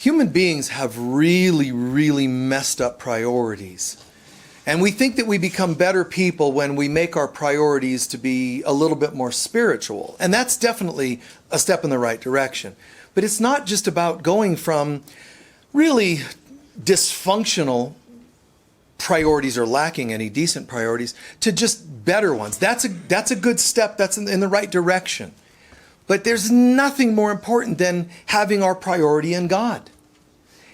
Human beings have really, really messed up priorities. And we think that we become better people when we make our priorities to be a little bit more spiritual. And that's definitely a step in the right direction. But it's not just about going from really dysfunctional priorities or lacking any decent priorities to just better ones. That's a good step. That's in the right direction. But there's nothing more important than having our priority in God.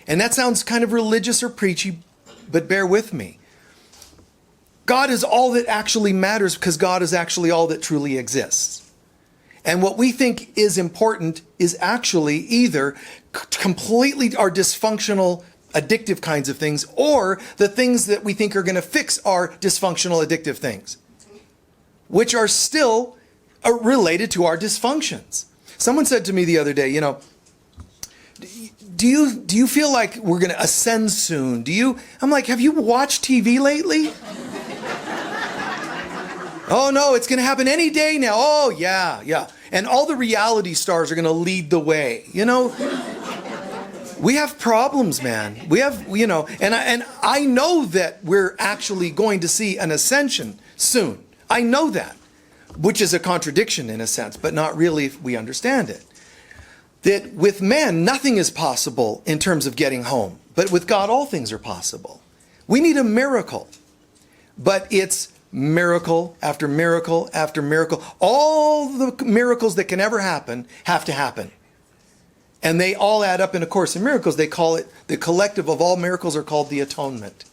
And that sounds kind of religious or preachy, but bear with me. God is all that actually matters because God is actually all that truly exists. And what we think is important is actually either completely our dysfunctional, addictive kinds of things, or the things that we think are going to fix our dysfunctional, addictive things, which are still related to our dysfunctions. Someone said to me the other day, do you feel like we're going to ascend soon? I'm like, have you watched TV lately? Oh no, it's going to happen any day now. Oh yeah. And all the reality stars are going to lead the way. We have problems, man. We have, and I know that we're actually going to see an ascension soon. I know that, which is a contradiction in a sense, but not really if we understand it. That with man, nothing is possible in terms of getting home. But with God, all things are possible. We need a miracle. But it's miracle after miracle after miracle. All the miracles that can ever happen have to happen. And they all add up in A Course in Miracles. They call it, the collective of all miracles are called the atonement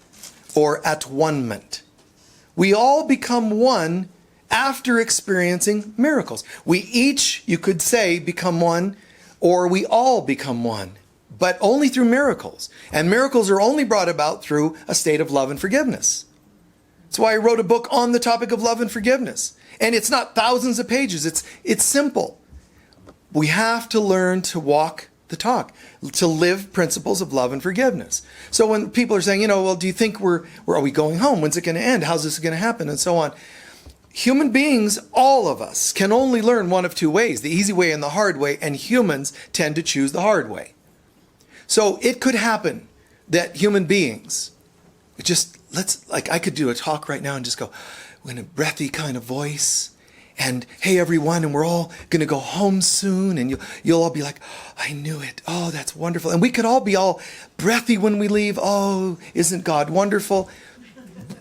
or at-one-ment. We all become one after experiencing miracles. We each, you could say, become one, or we all become one, but only through miracles. And miracles are only brought about through a state of love and forgiveness. That's why I wrote a book on the topic of love and forgiveness. And it's not thousands of pages. It's simple. We have to learn to walk the talk, to live principles of love and forgiveness. So when people are saying, well, do you think are we going home? When's it going to end? How's this going to happen? And so on. Human beings, all of us, can only learn one of two ways, the easy way and the hard way, and humans tend to choose the hard way. So it could happen that human beings, I could do a talk right now and just go in a breathy kind of voice, and hey everyone, and we're all going to go home soon, and you'll all be like, I knew it. Oh, that's wonderful. And we could all be all breathy when we leave. Oh, isn't God wonderful?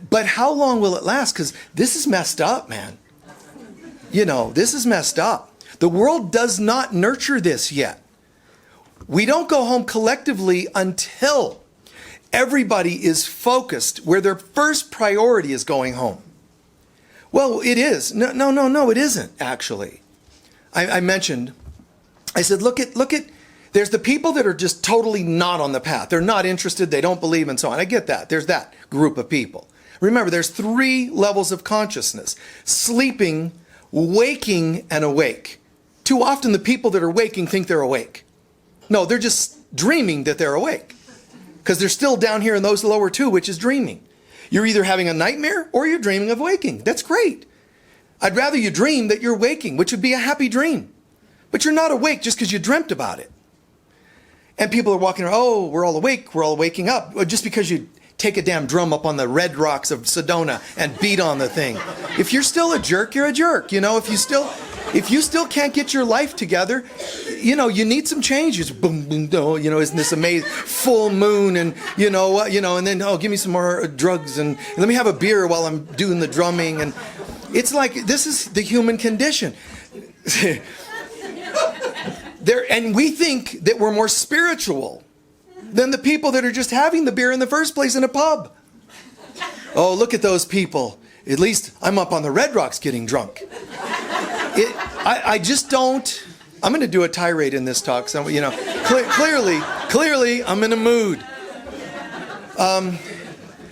But how long will it last? Because this is messed up, man. This is messed up. The world does not nurture this yet. We don't go home collectively until everybody is focused where their first priority is going home. Well, it is. No, it isn't, actually. I mentioned, I said, look at, there's the people that are just totally not on the path. They're not interested, they don't believe, and so on. I get that. There's that group of people. Remember, there's 3 levels of consciousness: sleeping, waking, and awake. Too often the people that are waking think they're awake. No, they're just dreaming that they're awake, because they're still down here in those lower 2, which is dreaming. You're either having a nightmare or you're dreaming of waking. That's great. I'd rather you dream that you're waking, which would be a happy dream. But you're not awake just because you dreamt about it. And people are walking around, oh, we're all awake, we're all waking up. Just because you take a damn drum up on the red rocks of Sedona and beat on the thing. If you're still a jerk, you're a jerk. If you still can't get your life together, you need some changes. Boom, boom, isn't this amazing? Full moon and, and then, give me some more drugs and let me have a beer while I'm doing the drumming. And it's like, this is the human condition. And we think that we're more spiritual than the people that are just having the beer in the first place in a pub. Oh, look at those people. At least I'm up on the Red Rocks getting drunk. I just don't. I'm going to do a tirade in this talk. So, clearly, I'm in a mood.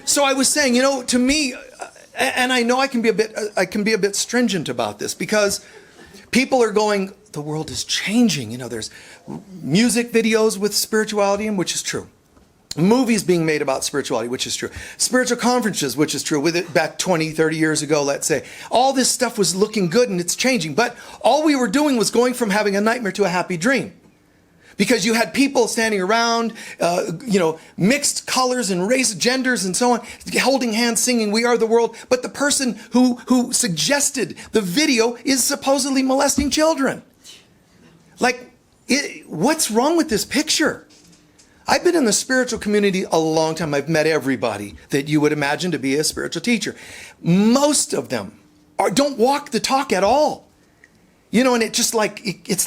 So I was saying, to me, and I know I can be a bit stringent about this, because people are going, the world is changing. There's music videos with spirituality, which is true. Movies being made about spirituality, which is true. Spiritual conferences, which is true. With it back 20, 30 years ago, let's say. All this stuff was looking good and it's changing. But all we were doing was going from having a nightmare to a happy dream. Because you had people standing around, mixed colors and race, genders and so on, holding hands, singing, "We Are the World." But the person who suggested the video is supposedly molesting children. What's wrong with this picture? I've been in the spiritual community a long time. I've met everybody that you would imagine to be a spiritual teacher. Most of them don't walk the talk at all. And it's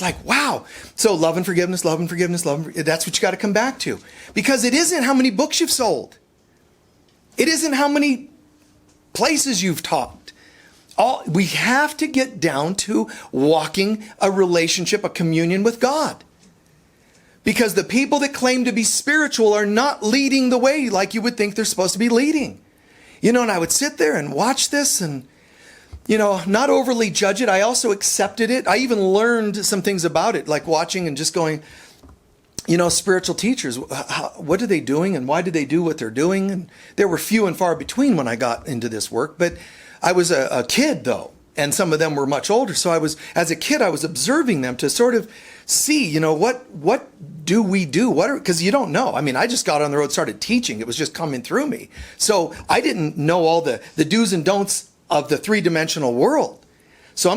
like, wow. So love and forgiveness, that's what you got to come back to. Because it isn't how many books you've sold. It isn't how many places you've taught. We have to get down to walking a relationship, a communion with God. Because the people that claim to be spiritual are not leading the way like you would think they're supposed to be leading. And I would sit there and watch this and, not overly judge it. I also accepted it. I even learned some things about it, like watching and just going, spiritual teachers, what are they doing and why do they do what they're doing? And there were few and far between when I got into this work. But I was a kid, though, and some of them were much older. So as a kid, I was observing them to sort of see, what do we do? Because you don't know. I mean, I just got on the road, started teaching. It was just coming through me. So I didn't know all the do's and don'ts of the three-dimensional world. So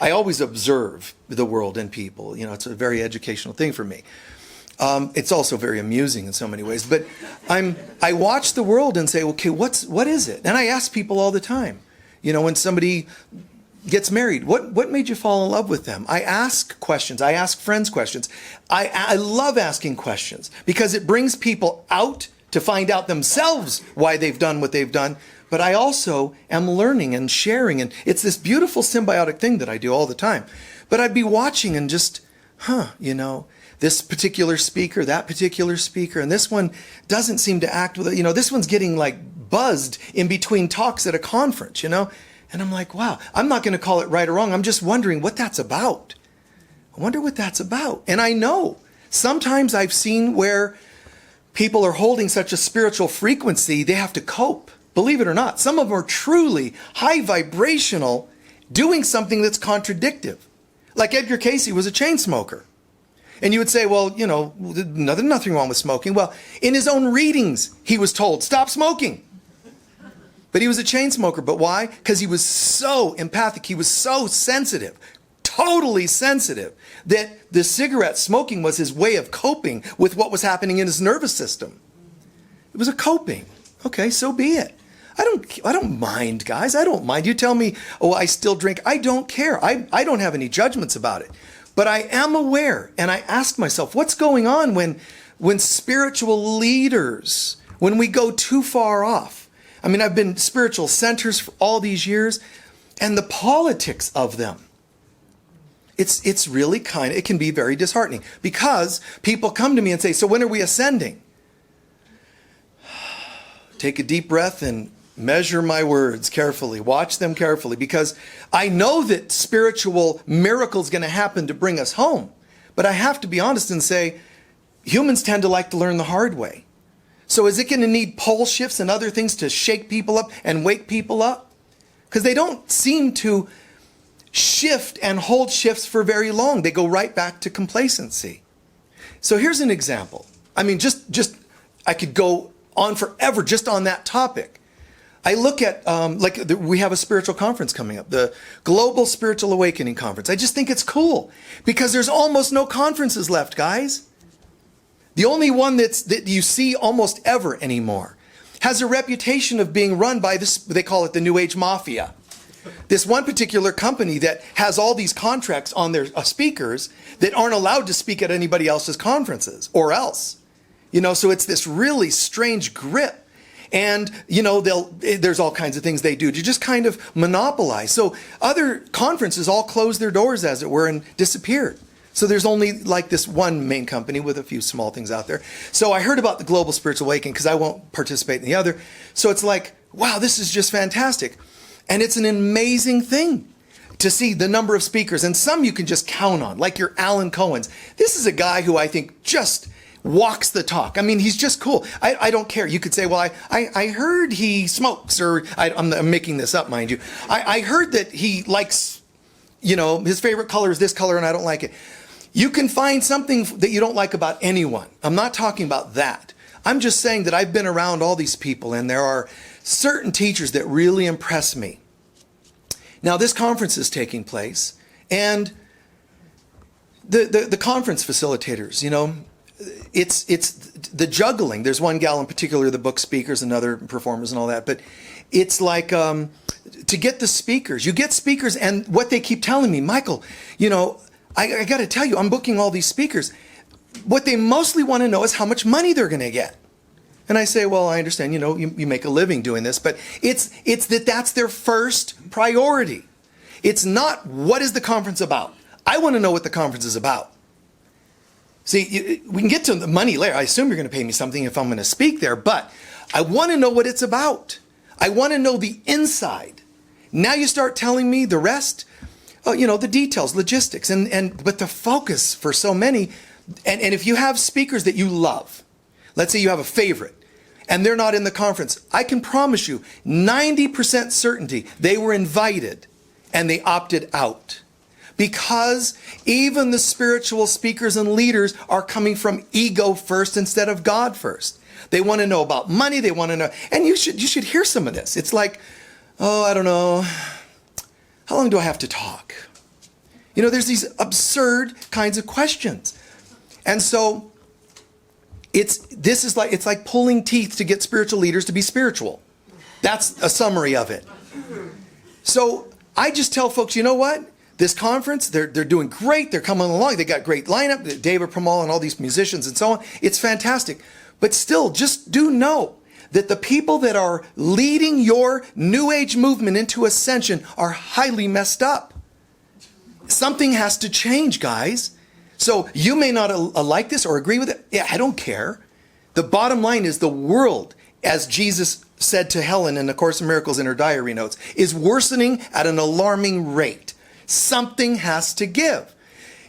I always observe the world and people. It's a very educational thing for me. It's also very amusing in so many ways. But I watch the world and say, okay, what is it? And I ask people all the time. When somebody gets married, what made you fall in love with them? I ask questions. I ask friends questions. I love asking questions because it brings people out to find out themselves why they've done what they've done. But I also am learning and sharing. And it's this beautiful symbiotic thing that I do all the time. But I'd be watching and just, this particular speaker, that particular speaker, and this one doesn't seem to act with it. This one's getting like buzzed in between talks at a conference, And I'm like, wow, I'm not going to call it right or wrong. I'm just wondering what that's about. I wonder what that's about. And I know sometimes I've seen where people are holding such a spiritual frequency, they have to cope. Believe it or not, some of them are truly high vibrational, doing something that's contradictive. Like Edgar Cayce was a chain smoker. And you would say, well, there's nothing wrong with smoking. Well, in his own readings, he was told, stop smoking. But he was a chain smoker. But why? Because he was so empathic. He was so sensitive, totally sensitive, that the cigarette smoking was his way of coping with what was happening in his nervous system. It was a coping. Okay, so be it. I don't mind, guys. I don't mind. You tell me, oh, I still drink. I don't care. I don't have any judgments about it. But I am aware, and I ask myself, what's going on when spiritual leaders, when we go too far off? I mean, I've been spiritual centers for all these years, and the politics of them. It's really it can be very disheartening because people come to me and say, so when are we ascending? Take a deep breath and measure my words carefully. Watch them carefully because I know that spiritual miracles going to happen to bring us home. But I have to be honest and say, humans tend to like to learn the hard way. So is it going to need pole shifts and other things to shake people up and wake people up? Because they don't seem to shift and hold shifts for very long. They go right back to complacency. So here's an example. I mean, just I could go on forever just on that topic. I look at, we have a spiritual conference coming up, the Global Spiritual Awakening Conference. I just think it's cool because there's almost no conferences left, guys. The only one that you see almost ever anymore has a reputation of being run by this, they call it the New Age Mafia. This one particular company that has all these contracts on their speakers that aren't allowed to speak at anybody else's conferences or else. So it's this really strange grip. And, there's all kinds of things they do to just kind of monopolize. So other conferences all closed their doors, as it were, and disappeared. So there's only like this one main company with a few small things out there. So I heard about the Global Spiritual Awakening because I won't participate in the other. So it's like, wow, this is just fantastic. And it's an amazing thing to see the number of speakers. And some you can just count on, like your Alan Cohens. This is a guy who I think just walks the talk. I mean, he's just cool. I don't care. You could say, well, I heard he smokes, or I'm making this up, mind you. I heard that he likes, his favorite color is this color and I don't like it. You can find something that you don't like about anyone. I'm not talking about that. I'm just saying that I've been around all these people, and there are certain teachers that really impress me. Now, this conference is taking place, and the conference facilitators, you know, it's the juggling. There's one gal in particular, the book speakers and other performers and all that, but it's like to get the speakers. You get speakers, and what they keep telling me, Michael, you know, I got to tell you, I'm booking all these speakers. What they mostly want to know is how much money they're going to get. And I say, well, I understand, you know, you make a living doing this, but it's that's their first priority. It's not what is the conference about. I want to know what the conference is about. See, we can get to the money later. I assume you're going to pay me something if I'm going to speak there, but I want to know what it's about. I want to know the inside. Now you start telling me the rest, you know, the details, logistics, but the focus for so many, and if you have speakers that you love, let's say you have a favorite, and they're not in the conference, I can promise you 90% certainty they were invited and they opted out. Because even the spiritual speakers and leaders are coming from ego first instead of God first. They want to know about money, they want to know, and you should hear some of this. It's like, oh, I don't know, how long do I have to talk? You know, there's these absurd kinds of questions. And so it's like pulling teeth to get spiritual leaders to be spiritual. That's a summary of it. So I just tell folks, you know what? This conference, they're doing great. They're coming along. They got great lineup. David Pramal and all these musicians and so on. It's fantastic. But still, just do know that the people that are leading your New Age movement into ascension are highly messed up. Something has to change, guys. So you may not like this or agree with it. Yeah, I don't care. The bottom line is the world, as Jesus said to Helen in the Course in Miracles in her diary notes, is worsening at an alarming rate. Something has to give.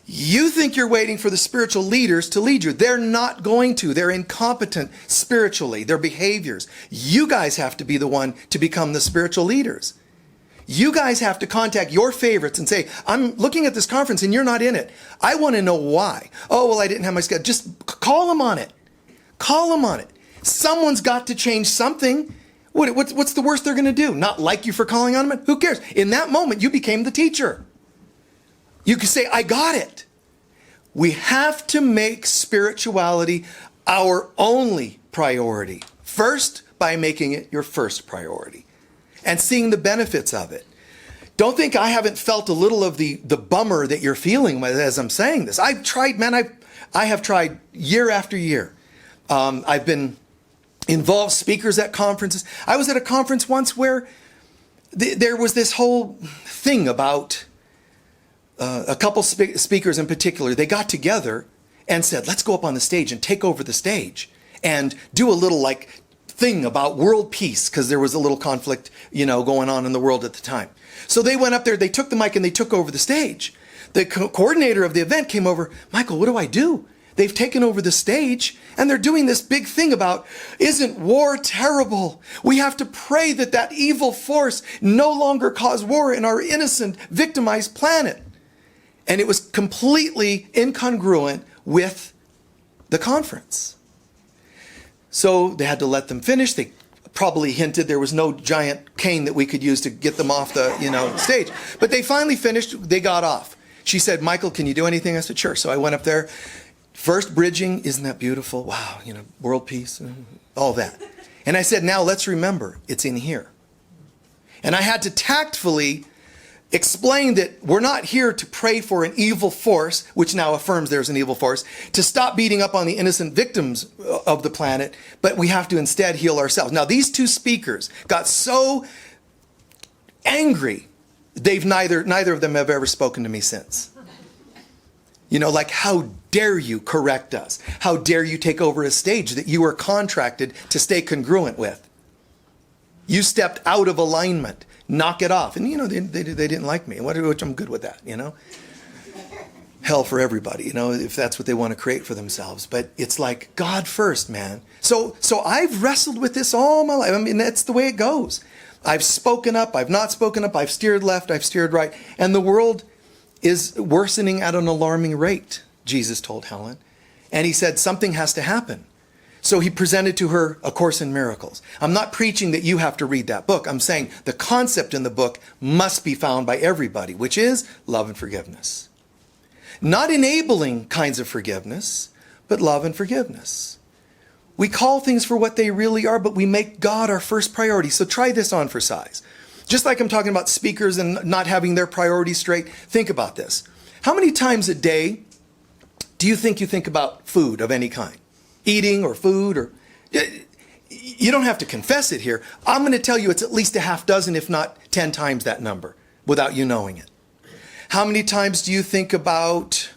You think you're waiting for the spiritual leaders to lead you. They're not going to. They're incompetent spiritually. Their behaviors. You guys have to be the one to become the spiritual leaders. You guys have to contact your favorites and say, I'm looking at this conference and you're not in it. I want to know why. Oh, well, I didn't have my schedule. Just call them on it. Call them on it. Someone's got to change something. What's the worst they're going to do? Not like you for calling on them? Who cares? In that moment, you became the teacher. You can say, I got it. We have to make spirituality our only priority. First, by making it your first priority and seeing the benefits of it. Don't think I haven't felt a little of the bummer that you're feeling as I'm saying this. I've tried, man, I have tried year after year. I've been involved speakers at conferences. I was at a conference once where there was this whole thing about a couple speakers in particular. They got together and said, let's go up on the stage and take over the stage and do a little like thing about world peace, because there was a little conflict, you know, going on in the world at the time. So they went up there, they took the mic and they took over the stage. The coordinator of the event came over, Michael, what do I do? They've taken over the stage and they're doing this big thing about, isn't war terrible? We have to pray that that evil force no longer cause war in our innocent, victimized planet. And it was completely incongruent with the conference. So they had to let them finish. They probably hinted there was no giant cane that we could use to get them off the, stage. But they finally finished. They got off. She said, Michael, can you do anything? I said, sure. So I went up there. First bridging, isn't that beautiful? Wow, world peace, all that. And I said, now let's remember, it's in here. And I had to tactfully explain that we're not here to pray for an evil force, which now affirms there's an evil force, to stop beating up on the innocent victims of the planet, but we have to instead heal ourselves. Now, these two speakers got so angry, neither of them have ever spoken to me since. Like, how dare you correct us? How dare you take over a stage that you were contracted to stay congruent with? You stepped out of alignment. Knock it off. And, they didn't like me, which I'm good with that, Hell for everybody, if that's what they want to create for themselves. But it's like, God first, man. So I've wrestled with this all my life. I mean, that's the way it goes. I've spoken up. I've not spoken up. I've steered left. I've steered right. And the world is worsening at an alarming rate. Jesus told Helen. And he said, something has to happen. So he presented to her A Course in Miracles. I'm not preaching that you have to read that book. I'm saying the concept in the book must be found by everybody, which is love and forgiveness. Not enabling kinds of forgiveness, but love and forgiveness. We call things for what they really are, but we make God our first priority. So try this on for size. Just like I'm talking about speakers and not having their priorities straight, think about this. How many times a day do you think about food of any kind? Eating or food or... You don't have to confess it here. I'm going to tell you it's at least a half dozen, if not 10 times that number, without you knowing it. How many times do you think about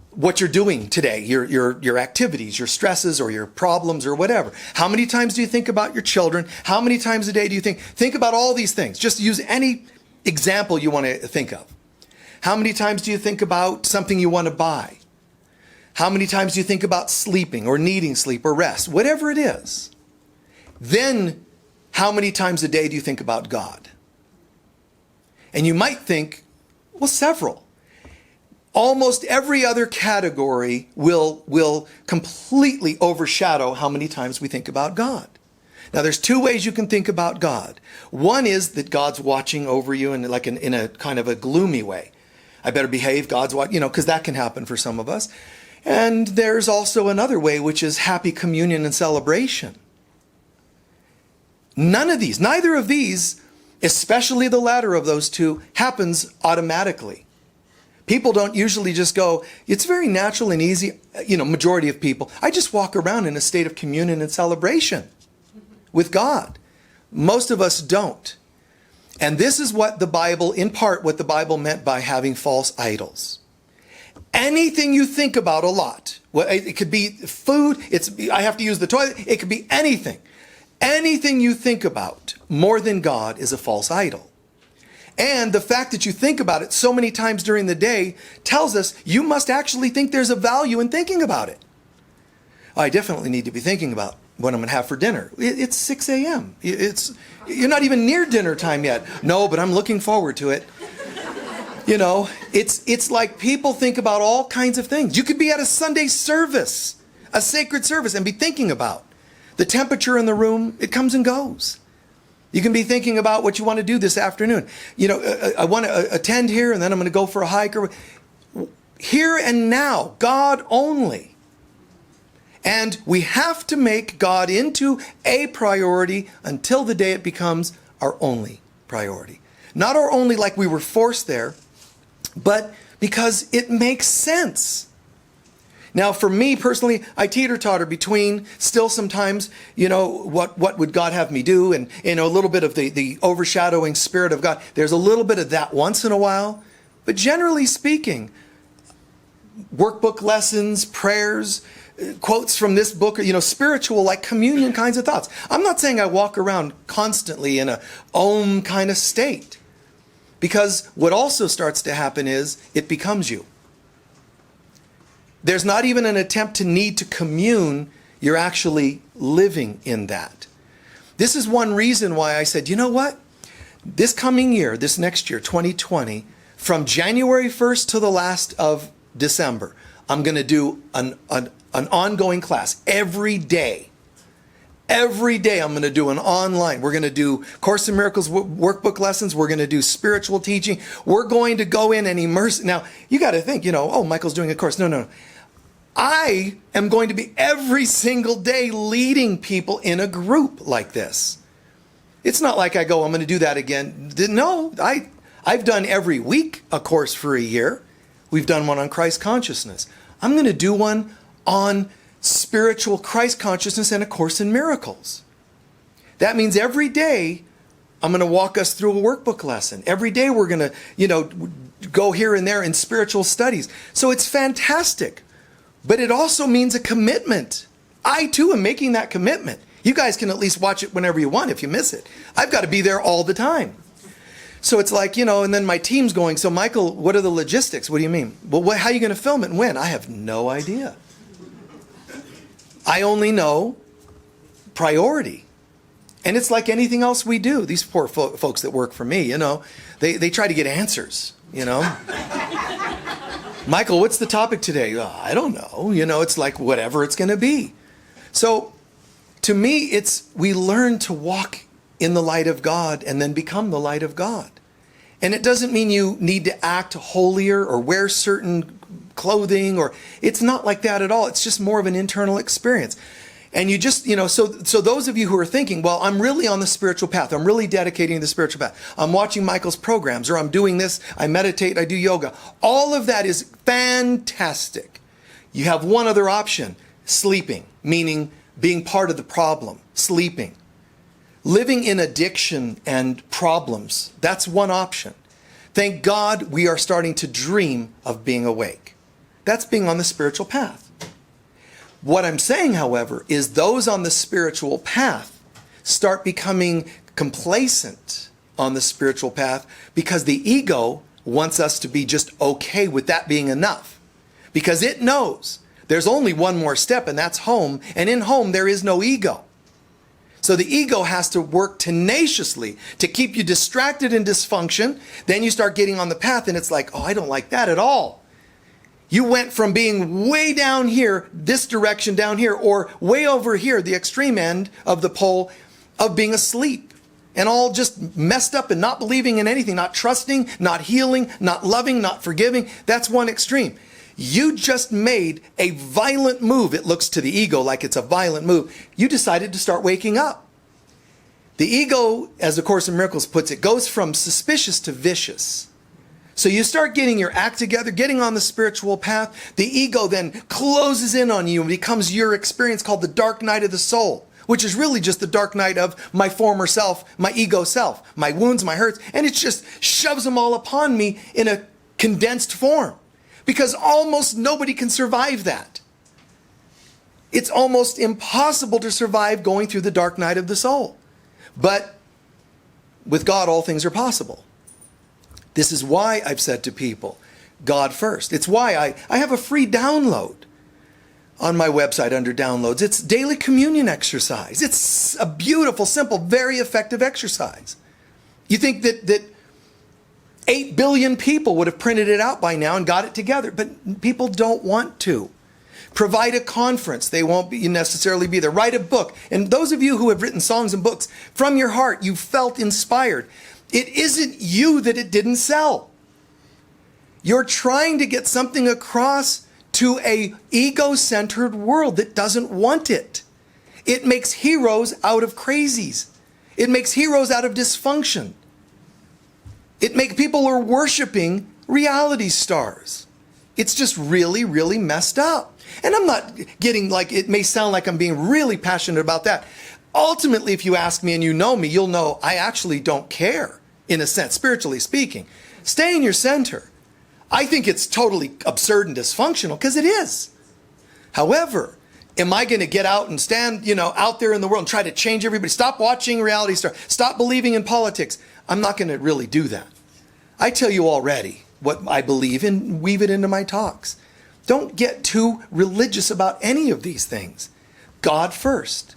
what you're doing today, your activities, your stresses or your problems or whatever? How many times do you think about your children? How many times a day do you think about all these things? Just use any example you want to think of. How many times do you think about something you want to buy? How many times do you think about sleeping or needing sleep or rest? Whatever it is. Then how many times a day do you think about God? And you might think, well, several. Almost every other category will completely overshadow how many times we think about God. Now, there's two ways you can think about God. One is that God's watching over you in a kind of a gloomy way. I better behave, God's watching, because that can happen for some of us. And there's also another way, which is happy communion and celebration. Neither of these, especially the latter of those two, happens automatically. People don't usually just go, it's very natural and easy, majority of people. I just walk around in a state of communion and celebration with God. Most of us don't. And this is what the Bible, in part, what the Bible meant by having false idols. Anything you think about a lot, well, it could be food, I have to use the toilet, it could be anything. Anything you think about more than God is a false idol. And the fact that you think about it so many times during the day tells us you must actually think there's a value in thinking about it. I definitely need to be thinking about what I'm going to have for dinner. It's 6 a.m. You're not even near dinner time yet. No, but I'm looking forward to it. It's like people think about all kinds of things. You could be at a Sunday service, a sacred service, and be thinking about the temperature in the room. It comes and goes. You can be thinking about what you want to do this afternoon. I want to attend here, and then I'm going to go for a hike. Here and now, God only. And we have to make God into a priority until the day it becomes our only priority. Not our only like we were forced there, but because it makes sense. Now, for me personally, I teeter-totter between still sometimes, what would God have me do? And, a little bit of the overshadowing Spirit of God. There's a little bit of that once in a while. But generally speaking, workbook lessons, prayers, quotes from this book, spiritual, like communion kinds of thoughts. I'm not saying I walk around constantly in a om kind of state. Because what also starts to happen is it becomes you. There's not even an attempt to need to commune. You're actually living in that. This is one reason why I said, you know what? This coming year, this next year, 2020, from January 1st to the last of December, I'm going to do an ongoing class every day. Every day I'm going to do an online. We're going to do Course in Miracles workbook lessons. We're going to do spiritual teaching. We're going to go in and immerse. Now, you got to think, Michael's doing a course. No. I am going to be every single day leading people in a group like this. It's not like I go, I'm going to do that again. No, I've done every week a course for a year. We've done one on Christ consciousness. I'm going to do one on spiritual Christ consciousness and A Course in Miracles. That means every day I'm going to walk us through a workbook lesson. Every day we're going to, go here and there in spiritual studies. So it's fantastic. But it also means a commitment. I too am making that commitment. You guys can at least watch it whenever you want if you miss it. I've got to be there all the time. So it's like, and then my team's going, so Michael, what are the logistics? What do you mean? Well, how are you going to film it and when? I have no idea. I only know priority. And it's like anything else we do. These poor folks that work for me, they try to get answers, Michael, what's the topic today? I don't know. It's like whatever it's going to be. So to me, we learn to walk in the light of God and then become the light of God. And it doesn't mean you need to act holier or wear certain clothing, or it's not like that at all. It's just more of an internal experience. And you just, so those of you who are thinking, well, I'm really on the spiritual path. I'm really dedicating to the spiritual path. I'm watching Michael's programs, or I'm doing this. I meditate. I do yoga. All of that is fantastic. You have one other option: sleeping, meaning being part of the problem, sleeping. Living in addiction and problems, that's one option. Thank God we are starting to dream of being awake. That's being on the spiritual path. What I'm saying, however, is those on the spiritual path start becoming complacent on the spiritual path because the ego wants us to be just okay with that being enough. Because it knows there's only one more step, and that's home. And in home, there is no ego. So the ego has to work tenaciously to keep you distracted in dysfunction. Then you start getting on the path, and it's like, oh, I don't like that at all. You went from being way down here, this direction down here, or way over here, the extreme end of the pole of being asleep and all just messed up and not believing in anything, not trusting, not healing, not loving, not forgiving. That's one extreme. You just made a violent move. It looks to the ego like it's a violent move. You decided to start waking up. The ego, as the Course in Miracles puts it, goes from suspicious to vicious. So you start getting your act together, getting on the spiritual path. The ego then closes in on you and becomes your experience called the dark night of the soul, which is really just the dark night of my former self, my ego self, my wounds, my hurts. And it just shoves them all upon me in a condensed form. Because almost nobody can survive that. It's almost impossible to survive going through the dark night of the soul. But with God, all things are possible. This is why I've said to people, God first. It's why I have a free download on my website under downloads. It's daily communion exercise. It's a beautiful, simple, very effective exercise. You think that 8 billion people would have printed it out by now and got it together, but people don't want to. Provide a conference. They won't necessarily be there. Write a book. And those of you who have written songs and books, from your heart, you felt inspired. It isn't you that it didn't sell. You're trying to get something across to a ego-centered world that doesn't want it. It makes heroes out of crazies. It makes heroes out of dysfunction. It makes people who are worshiping reality stars. It's just really, really messed up. And I'm not getting like, it may sound like I'm being really passionate about that. Ultimately, if you ask me and you know me, you'll know I actually don't care, in a sense, spiritually speaking. Stay in your center. I think it's totally absurd and dysfunctional, because it is. However, am I going to get out and stand, out there in the world and try to change everybody? Stop watching reality stars. Stop believing in politics. I'm not going to really do that. I tell you already what I believe and weave it into my talks. Don't get too religious about any of these things. God first.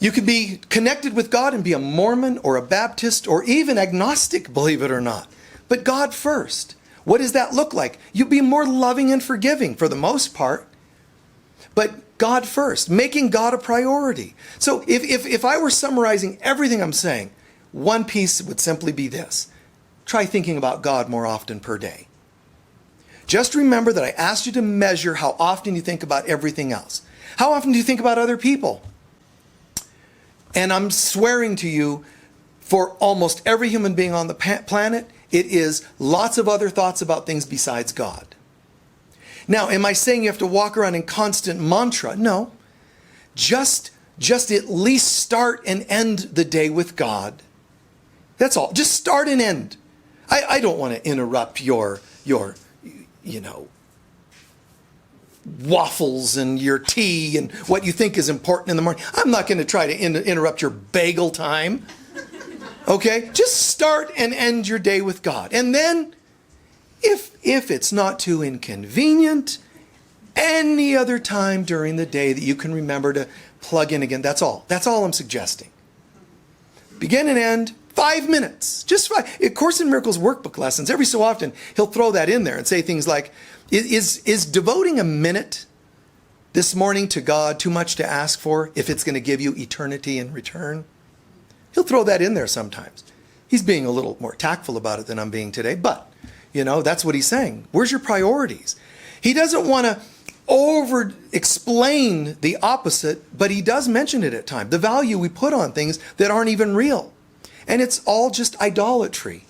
You can be connected with God and be a Mormon or a Baptist or even agnostic, believe it or not. But God first. What does that look like? You'll be more loving and forgiving for the most part. But God first, making God a priority. So if I were summarizing everything I'm saying, one piece would simply be this. Try thinking about God more often per day. Just remember that I asked you to measure how often you think about everything else. How often do you think about other people? And I'm swearing to you, for almost every human being on the planet, it is lots of other thoughts about things besides God. Now, am I saying you have to walk around in constant mantra? No. Just at least start and end the day with God. That's all. Just start and end. I don't want to interrupt your waffles and your tea and what you think is important in the morning. I'm not going to try to interrupt your bagel time. Okay? Just start and end your day with God. And then, if it's not too inconvenient, any other time during the day that you can remember to plug in again, that's all. That's all I'm suggesting. Begin and end 5 minutes, just 5. A Course in Miracles workbook lessons, every so often, he'll throw that in there and say things like, is devoting a minute this morning to God too much to ask for if it's going to give you eternity in return? He'll throw that in there sometimes. He's being a little more tactful about it than I'm being today, but, that's what he's saying. Where's your priorities? He doesn't want to over-explain the opposite, but he does mention it at times. The value we put on things that aren't even real. And it's all just idolatry.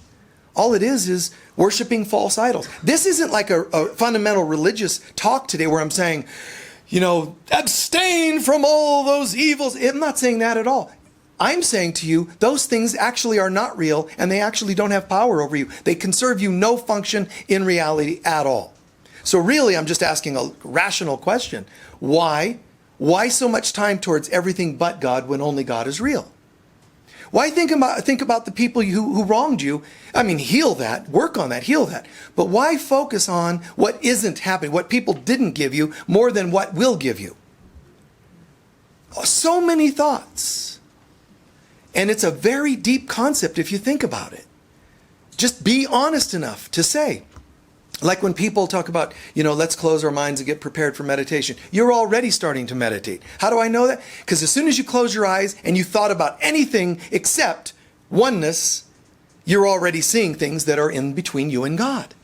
All it is worshiping false idols. This isn't like a fundamental religious talk today where I'm saying, abstain from all those evils. I'm not saying that at all. I'm saying to you, those things actually are not real, and they actually don't have power over you. They can serve you no function in reality at all. So really, I'm just asking a rational question. Why? Why so much time towards everything but God when only God is real? Why think about the people who wronged you? I mean, heal that, work on that, heal that. But why focus on what isn't happening, what people didn't give you, more than what will give you? So many thoughts. And it's a very deep concept if you think about it. Just be honest enough to say, like when people talk about, let's close our minds and get prepared for meditation. You're already starting to meditate. How do I know that? Because as soon as you close your eyes and you thought about anything except oneness, you're already seeing things that are in between you and God.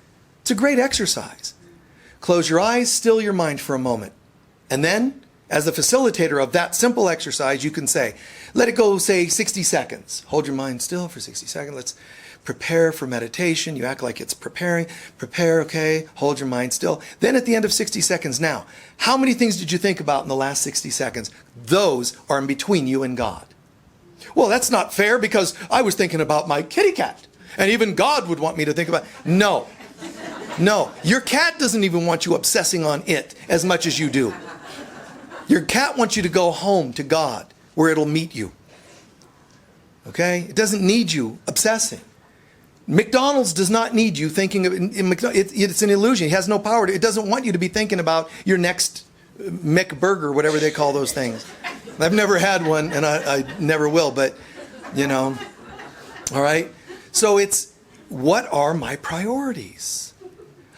It's a great exercise. Close your eyes, still your mind for a moment. And then, as the facilitator of that simple exercise, you can say, let it go, say, 60 seconds. Hold your mind still for 60 seconds. Let's prepare for meditation. You act like it's preparing. Prepare, okay. Hold your mind still. Then at the end of 60 seconds, now, how many things did you think about in the last 60 seconds? Those are in between you and God. Well, that's not fair because I was thinking about my kitty cat. And even God would want me to think about it. No. Your cat doesn't even want you obsessing on it as much as you do. Your cat wants you to go home to God where it'll meet you. Okay? It doesn't need you obsessing. McDonald's does not need you thinking of it's an illusion. It has no power. It doesn't want you to be thinking about your next McBurger, whatever they call those things. I've never had one, and I never will, but, all right? So it's, what are my priorities?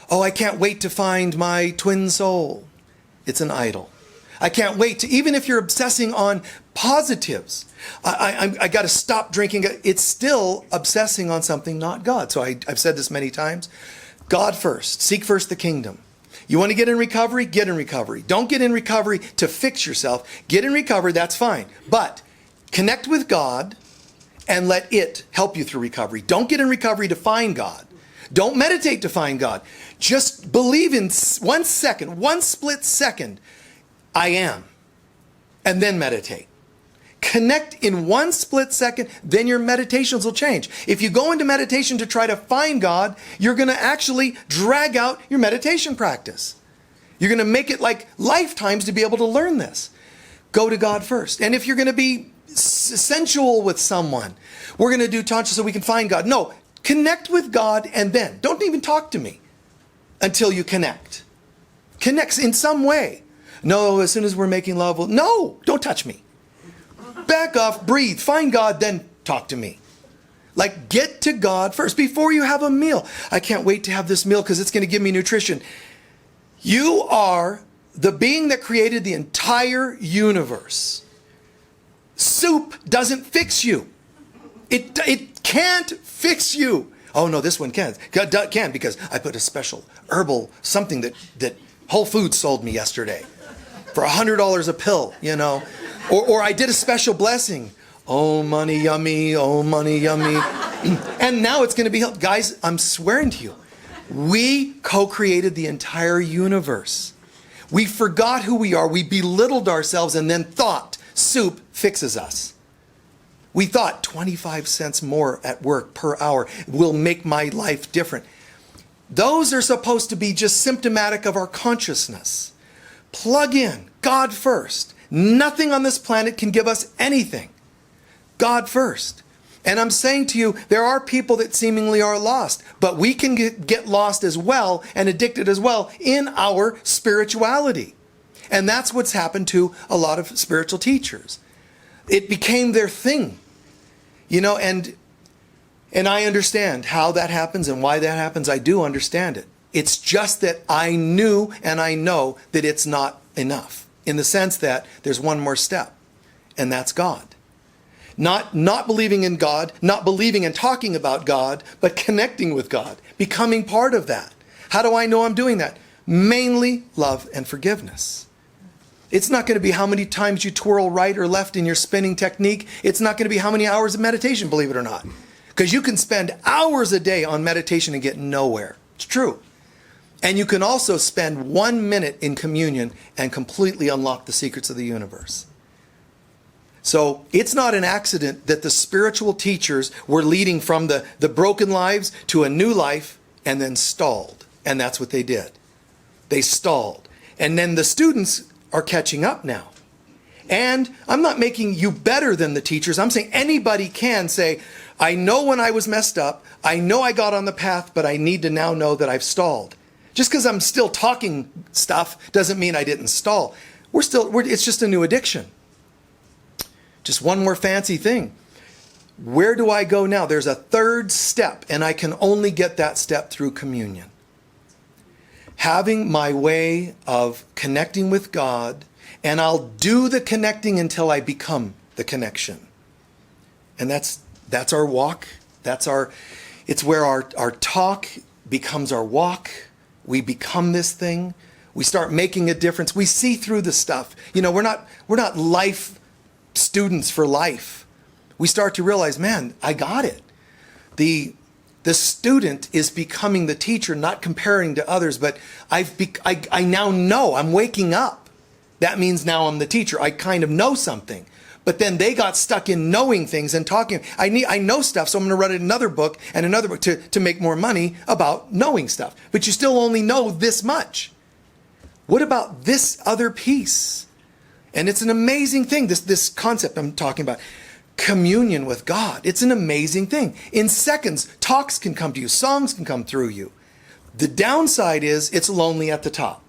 Oh, I can't wait to find my twin soul. It's an idol. I can't wait to, even if you're obsessing on positives, I got to stop drinking. It's still obsessing on something not God. So I've said this many times. God first. Seek first the kingdom. You want to get in recovery? Get in recovery. Don't get in recovery to fix yourself. Get in recovery, that's fine. But connect with God and let it help you through recovery. Don't get in recovery to find God. Don't meditate to find God. Just believe in 1 second, 1 split second, I am. And then meditate. Connect in 1 split second, then your meditations will change. If you go into meditation to try to find God, you're going to actually drag out your meditation practice. You're going to make it like lifetimes to be able to learn this. Go to God first. And if you're going to be sensual with someone, we're going to do tantra so we can find God. No, connect with God and then. Don't even talk to me until you connect. Connect in some way. No, as soon as we're making love, no, don't touch me. Back off, breathe, find God, then talk to me. Like, get to God first before you have a meal. I can't wait to have this meal because it's going to give me nutrition. You are the being that created the entire universe. Soup doesn't fix you. It can't fix you. Oh no, this one can. Can because I put a special herbal something that Whole Foods sold me yesterday for $100 a pill, Or I did a special blessing. Oh, money yummy, oh, money yummy. And now it's going to be helped. Guys, I'm swearing to you, we co-created the entire universe. We forgot who we are. We belittled ourselves and then thought soup fixes us. We thought 25 cents more at work per hour will make my life different. Those are supposed to be just symptomatic of our consciousness. Plug in God first. Nothing on this planet can give us anything. God first. And I'm saying to you, there are people that seemingly are lost, but we can get lost as well and addicted as well in our spirituality. And that's what's happened to a lot of spiritual teachers. It became their thing. And And I understand how that happens and why that happens. I do understand it. It's just that I knew and I know that it's not enough, in the sense that there's one more step, and that's God. Not believing in God, not believing and talking about God, but connecting with God, becoming part of that. How do I know I'm doing that? Mainly love and forgiveness. It's not going to be how many times you twirl right or left in your spinning technique. It's not going to be how many hours of meditation, believe it or not. Because you can spend hours a day on meditation and get nowhere. It's true. And you can also spend 1 minute in communion and completely unlock the secrets of the universe. So it's not an accident that the spiritual teachers were leading from the broken lives to a new life and then stalled. And that's what they did. They stalled. And then the students are catching up now. And I'm not making you better than the teachers. I'm saying anybody can say, I know when I was messed up. I know I got on the path, but I need to now know that I've stalled. Just because I'm still talking stuff doesn't mean I didn't stall. It's just a new addiction. Just one more fancy thing. Where do I go now? There's a third step, and I can only get that step through communion. Having my way of connecting with God, and I'll do the connecting until I become the connection. And that's our walk. It's where our talk becomes our walk. We become this thing. We start making a difference. We see through the stuff. We're not life students for life. We start to realize, man, I got it. The student is becoming the teacher, not comparing to others, but I now know. I'm waking up. That means now I'm the teacher. I kind of know something. But then they got stuck in knowing things and talking. I know stuff, so I'm going to write another book and another book to make more money about knowing stuff. But you still only know this much. What about this other piece? And it's an amazing thing, this concept I'm talking about. Communion with God. It's an amazing thing. In seconds, talks can come to you. Songs can come through you. The downside is it's lonely at the top.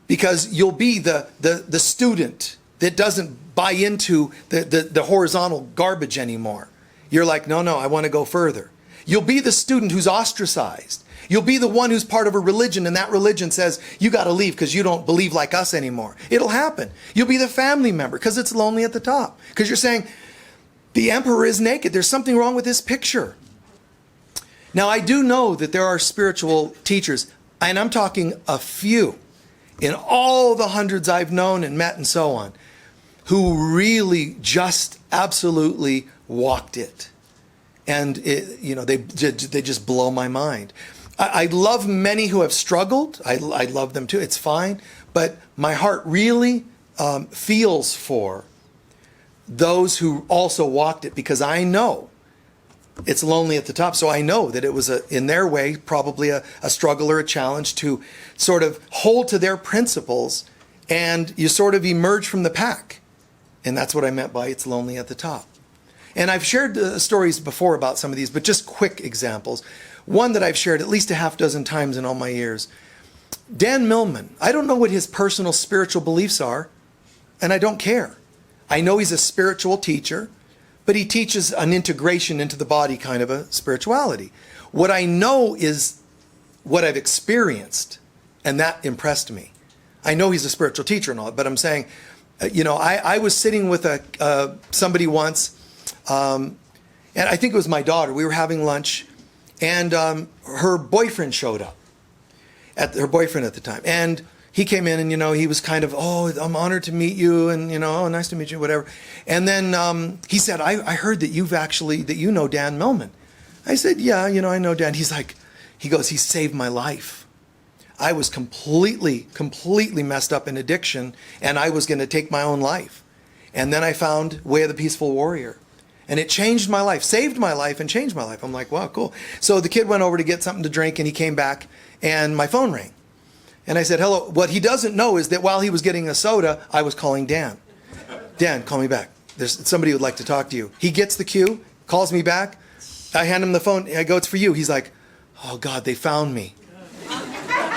Because you'll be the student that doesn't buy into the horizontal garbage anymore. You're like, no, I want to go further. You'll be the student who's ostracized. You'll be the one who's part of a religion, and that religion says, you got to leave because you don't believe like us anymore. It'll happen. You'll be the family member because it's lonely at the top. Because you're saying, the emperor is naked. There's something wrong with this picture. Now, I do know that there are spiritual teachers, and I'm talking a few, in all the hundreds I've known and met and so on, who really just absolutely walked it. And they just blow my mind. I love many who have struggled. I love them too. It's fine. But my heart really feels for those who also walked it, because I know it's lonely at the top. So I know that it was, in their way, probably a struggle or a challenge to sort of hold to their principles, and you sort of emerge from the pack. And that's what I meant by it's lonely at the top. And I've shared stories before about some of these, but just quick examples. One that I've shared at least a half dozen times in all my years. Dan Millman, I don't know what his personal spiritual beliefs are, and I don't care. I know he's a spiritual teacher, but he teaches an integration into the body kind of a spirituality. What I know is what I've experienced, and that impressed me. I know he's a spiritual teacher and all, but I'm saying, I was sitting with somebody once, and I think it was my daughter. We were having lunch, and her boyfriend showed up, her boyfriend at the time. And he came in, and, he was kind of, I'm honored to meet you, and, nice to meet you, whatever. And then he said, I heard that you know Dan Millman. I said, yeah, I know Dan. He goes, he saved my life. I was completely messed up in addiction, and I was going to take my own life. And then I found Way of the Peaceful Warrior. And it changed my life, saved my life, and changed my life. I'm like, wow, cool. So the kid went over to get something to drink, and he came back, and my phone rang. And I said, hello. What he doesn't know is that while he was getting a soda, I was calling Dan. Dan, call me back. There's somebody who would like to talk to you. He gets the cue, calls me back. I hand him the phone. I go, it's for you. He's like, oh, God, they found me.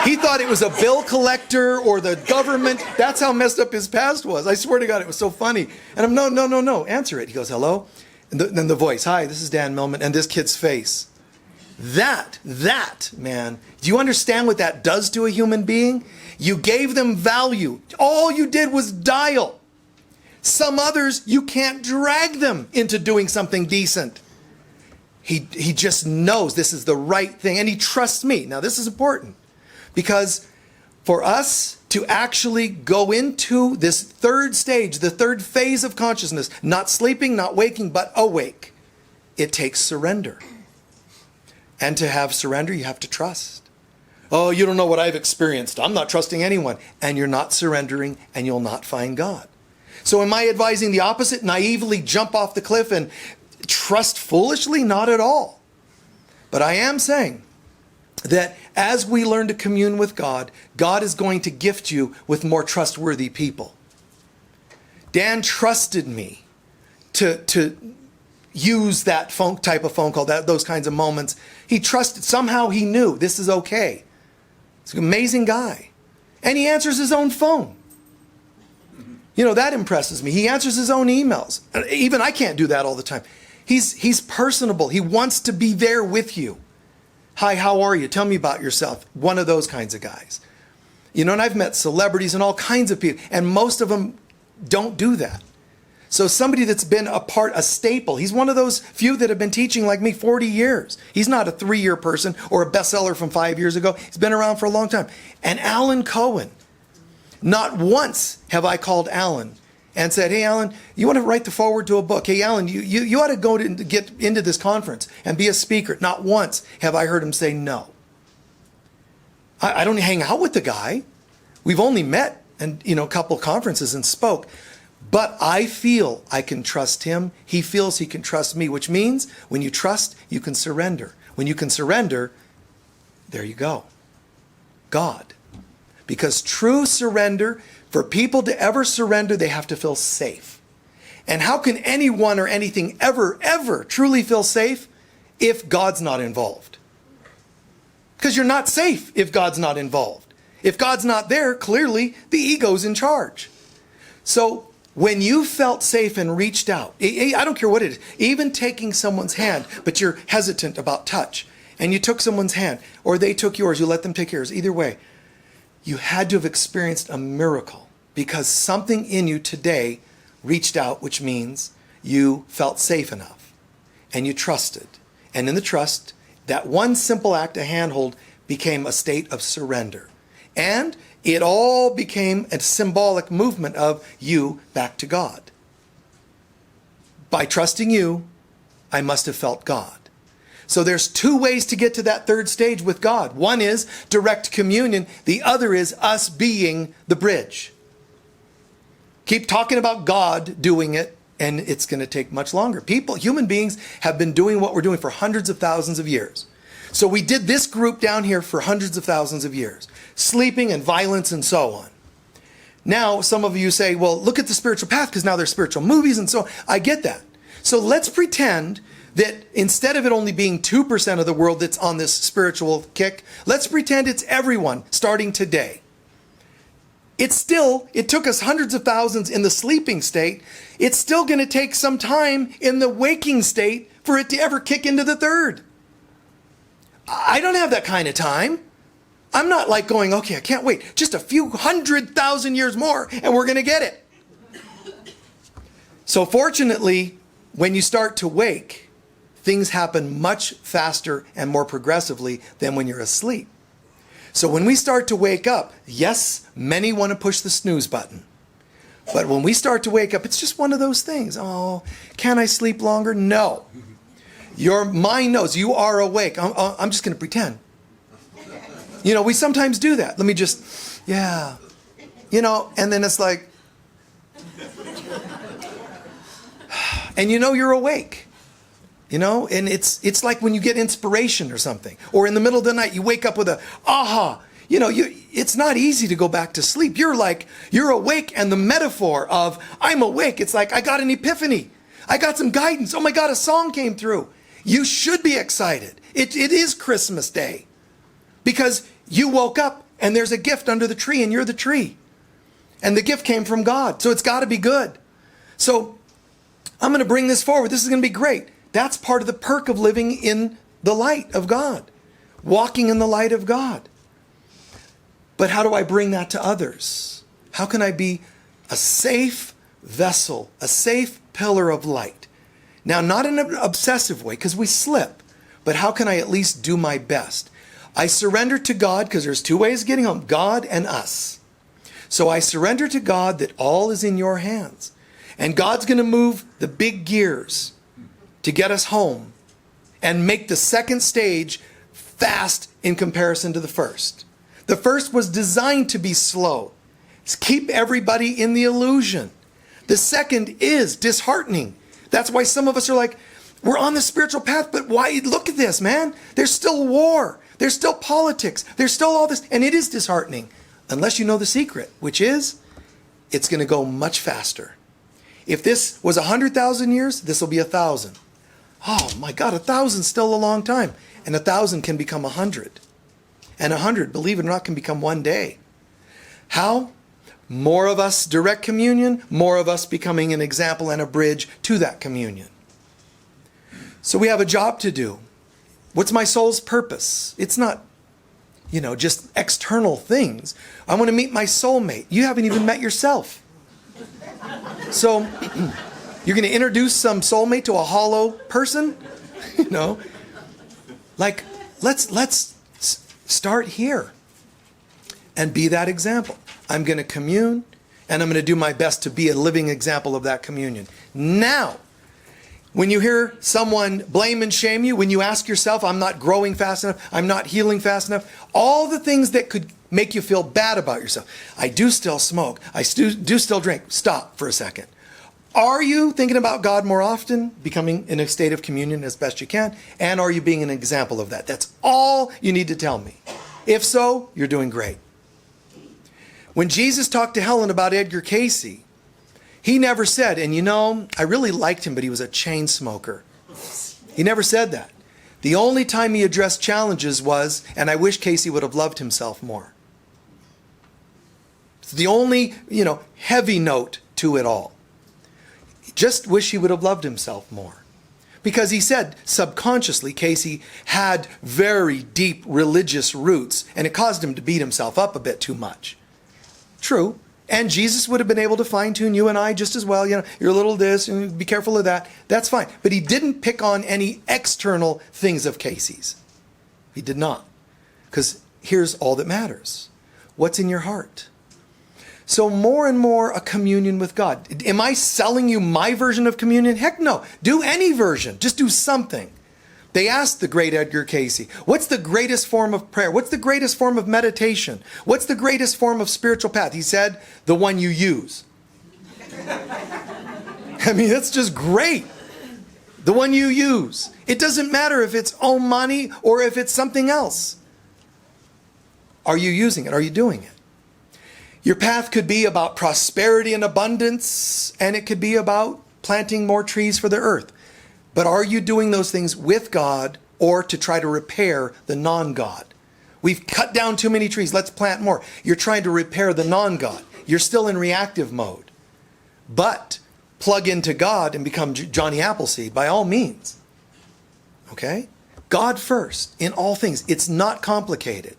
He thought it was a bill collector or the government. That's how messed up his past was. I swear to God, it was so funny. And I'm, no, answer it. He goes, hello? And then the voice, hi, this is Dan Millman, and this kid's face. That, man, do you understand what that does to a human being? You gave them value. All you did was dial. Some others, you can't drag them into doing something decent. He just knows this is the right thing, and he trusts me. Now, this is important, because for us to actually go into this third stage, the third phase of consciousness, not sleeping, not waking, but awake, it takes surrender. And to have surrender, you have to trust. Oh, you don't know what I've experienced. I'm not trusting anyone. And you're not surrendering, and you'll not find God. So am I advising the opposite? Naively jump off the cliff and trust foolishly? Not at all. But I am saying that as we learn to commune with God, God is going to gift you with more trustworthy people. Dan trusted me to use that type of phone call, those kinds of moments. He trusted, somehow he knew this is okay. He's an amazing guy. And he answers his own phone. You know, that impresses me. He answers his own emails. Even I can't do that all the time. He's personable. He wants to be there with you. Hi, how are you? Tell me about yourself. One of those kinds of guys. You know, and I've met celebrities and all kinds of people, and most of them don't do that. So somebody that's been a staple, he's one of those few that have been teaching like me 40 years. He's not a 3-year person or a bestseller from 5 years ago. He's been around for a long time. And Alan Cohen, not once have I called Alan and said, hey, Alan, you want to write the foreword to a book? Hey, Alan, you ought to go to get into this conference and be a speaker. Not once have I heard him say no. I don't hang out with the guy. We've only met and a couple of conferences and spoke. But I feel I can trust him. He feels he can trust me, which means when you trust, you can surrender. When you can surrender, there you go. God. Because true surrender, for people to ever surrender, they have to feel safe. And how can anyone or anything ever truly feel safe if God's not involved? Because you're not safe if God's not involved. If God's not there, clearly the ego's in charge. So when you felt safe and reached out, I don't care what it is, even taking someone's hand, but you're hesitant about touch, and you took someone's hand, or they took yours, you let them take yours, either way, you had to have experienced a miracle because something in you today reached out, which means you felt safe enough and you trusted. And in the trust, that one simple act, a handhold, became a state of surrender. And it all became a symbolic movement of you back to God. By trusting you, I must have felt God. So there's 2 ways to get to that third stage with God. One is direct communion. The other is us being the bridge. Keep talking about God doing it, and it's going to take much longer. Human beings have been doing what we're doing for hundreds of thousands of years. So we did this group down here for hundreds of thousands of years. Sleeping and violence and so on. Now, some of you say, well, look at the spiritual path because now there's spiritual movies and so on. I get that. So let's pretend that instead of it only being 2% of the world that's on this spiritual kick, let's pretend it's everyone starting today. It took us hundreds of thousands in the sleeping state. It's still going to take some time in the waking state for it to ever kick into the third. I don't have that kind of time. I'm not like going, okay, I can't wait. Just a few 100,000 years more and we're going to get it. So fortunately, when you start to wake, things happen much faster and more progressively than when you're asleep. So when we start to wake up, yes, many want to push the snooze button. But when we start to wake up, it's just one of those things. Oh, can I sleep longer? No. Your mind knows you are awake. I'm just going to pretend. We sometimes do that. Let me just, yeah. And then it's like, and you're awake. And it's like when you get inspiration or something, or in the middle of the night, you wake up with a aha. It's not easy to go back to sleep. You're awake, and the metaphor of I'm awake, it's like I got an epiphany. I got some guidance. Oh my God, a song came through. You should be excited. It is Christmas Day because you woke up and there's a gift under the tree and you're the tree. And the gift came from God. So it's got to be good. So I'm going to bring this forward. This is going to be great. That's part of the perk of living in the light of God, walking in the light of God. But how do I bring that to others? How can I be a safe vessel, a safe pillar of light? Now, not in an obsessive way, because we slip, but how can I at least do my best? I surrender to God, because there's two ways of getting home, God and us. So I surrender to God that all is in your hands. And God's going to move the big gears to get us home and make the second stage fast in comparison to the first. The first was designed to be slow. Keep everybody in the illusion. The second is disheartening. That's why some of us are like, we're on the spiritual path, but why? Look at this, man. There's still war. There's still politics. There's still all this. And it is disheartening. Unless you know the secret, which is, it's going to go much faster. If this was 100,000 years, this will be 1,000. Oh my God, 1,000 is still a long time. And 1,000 can become 100. And 100, believe it or not, can become one day. How? More of us direct communion, more of us becoming an example and a bridge to that communion. So we have a job to do. What's my soul's purpose? It's not, just external things. I want to meet my soulmate. You haven't even met yourself. So you're going to introduce some soulmate to a hollow person? Like, let's start here and be that example. I'm going to commune, and I'm going to do my best to be a living example of that communion. Now, when you hear someone blame and shame you, when you ask yourself, I'm not growing fast enough, I'm not healing fast enough, all the things that could make you feel bad about yourself. I do still smoke. I do still drink. Stop for a second. Are you thinking about God more often, becoming in a state of communion as best you can? And are you being an example of that? That's all you need to tell me. If so, you're doing great. When Jesus talked to Helen about Edgar Cayce, he never said, and I really liked him, but he was a chain smoker. He never said that. The only time he addressed challenges was, and I wish Cayce would have loved himself more. It's the only, heavy note to it all. Just wish he would have loved himself more. Because he said, subconsciously, Cayce had very deep religious roots, and it caused him to beat himself up a bit too much. True. And Jesus would have been able to fine-tune you and I just as well. You're a little this, and be careful of that. That's fine. But he didn't pick on any external things of Cayce's. He did not. Because here's all that matters. What's in your heart? So more and more a communion with God. Am I selling you my version of communion? Heck no. Do any version. Just do something. They asked the great Edgar Cayce, what's the greatest form of prayer? What's the greatest form of meditation? What's the greatest form of spiritual path? He said, the one you use. That's just great. The one you use. It doesn't matter if it's Om Mani or if it's something else. Are you using it? Are you doing it? Your path could be about prosperity and abundance, and it could be about planting more trees for the earth. But are you doing those things with God or to try to repair the non-God? We've cut down too many trees. Let's plant more. You're trying to repair the non-God. You're still in reactive mode. But plug into God and become Johnny Appleseed by all means. Okay? God first in all things. It's not complicated.